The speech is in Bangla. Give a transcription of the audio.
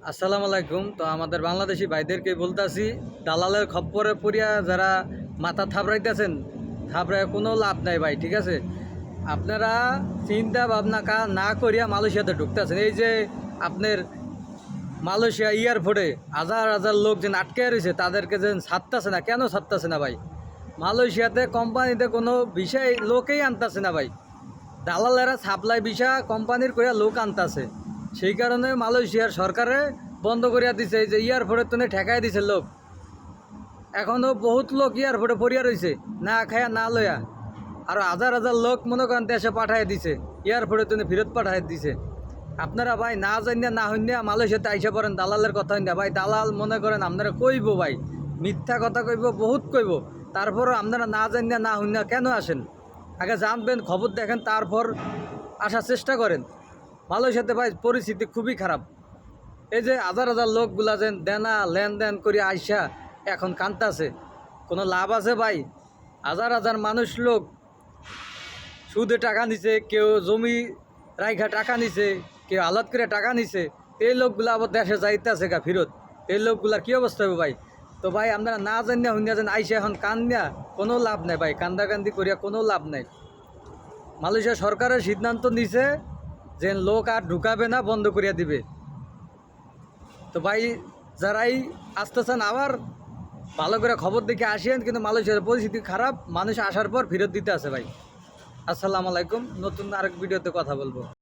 আসসালামু আলাইকুম। তো আমাদের বাংলাদেশি ভাইদেরকে বলতাছি, দালালের খপ্পরে পড়িয়া যারা মাথা থাবড়াইতেছেন, থাবড়ায় কোনো লাভ নাই ভাই, ঠিক আছে? আপনারা চিন্তা ভাবনা না করিয়া মালয়েশিয়াতে ঢুকতেছেন। এই যে আপনার মালয়েশিয়া এয়ারপোর্টে হাজার হাজার লোক যেন আটকে রয়েছে, তাদেরকে যেন ছাড়তেছে না, কেন ছাড়তেছে না ভাই? মালয়েশিয়াতে কোম্পানিতে কোনো বিষয় লোকেই আনতেছে না ভাই। দালালেরা সাপ্লাই বিষা কোম্পানির করিয়া লোক আনতাছে, সেই কারণে মালয়েশিয়ার সরকারে বন্ধ করিয়া দিছে। যে এয়ারপোর্টের তনে ঠেকাই দিছে লোক, এখনও বহুত লোক এয়ারপোর্টে পড়িয়া রয়েছে না খায়া না লইয়া। আর হাজার হাজার লোক মনে করেন দেশে পাঠাই দিছে, এয়ারপোর্টের তনে ফেরত পাঠাই দিছে। আপনারা ভাই না জানিয়া না হইয়া মালয়েশিয়াতে আইসা পড়েন দালালের কথা হইয়া। ভাই দালাল মনে করেন আপনারা কইব ভাই, মিথ্যা কথা কইব, বহুত কইব। তারপরও আপনারা না জানিয়া না হইয়া কেন আসেন? আগে জানবেন, খবর দেখেন, তারপর আসার চেষ্টা করেন। মালয়েশিয়াতে ভাই পরিস্থিতি খুবই খারাপ। এই যে হাজার হাজার লোকগুলা যেন দেনা লেনদেন করে আইসা এখন কান্তাছে, কোনো লাভ আছে ভাই? হাজার হাজার মানুষ লোক সুদে টাকা নিছে, কেউ জমি রাইখা টাকা নিছে, কেউ আলাদ করে টাকা নিছে। এই লোকগুলা আবার দেশে যাইতেছে গা ফিরত। এই লোকগুলার কী অবস্থা হবে ভাই? তো ভাই আপনারা না জানিয়া হুনিয়া যেন আইসা এখন কান্দিয়া কোনো লাভ নাই ভাই, কান্দাকান্দি করিয়া কোনো লাভ নাই। মালয়েশিয়া সরকারের সিদ্ধান্ত নিছে যে লোক আর ঢুকাবে না, বন্ধ করিয়া দিবে। তো ভাই যারাই আসতেছেন আবার ভালো করে খবর দেখে আসেন, কিন্তু মালয়েশিয়ার পরিস্থিতি খারাপ, মানুষ আসার পর ফেরত দিতে আছে ভাই। আসসালামু আলাইকুম, নতুন আরেক ভিডিওতে কথা বলবো।